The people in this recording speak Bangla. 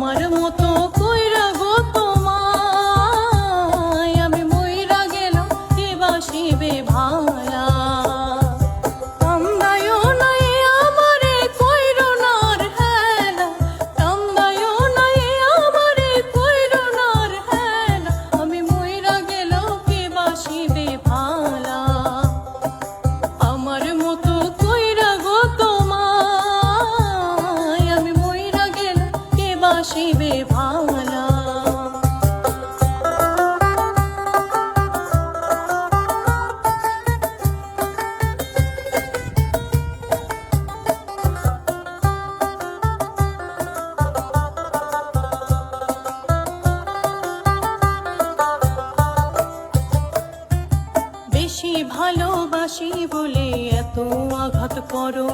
আমার মতো কইরা গো তোমায় আমি মইরা গেলাম কে বাসিবে ভালা। কান্দায়ও নাই আমারে কইরো না আর হেলা, কান্দায়ও নাই আমারে কইরো না আর হেলা, আমি মইরা গেলাম কে বাসিবে ভালা। আমার মতো কইরা গো তোমায় আমি মইরা গেলাম কে বাসিবে ভালা। বেশি ভালোবাসি বলে এত আঘাত করো,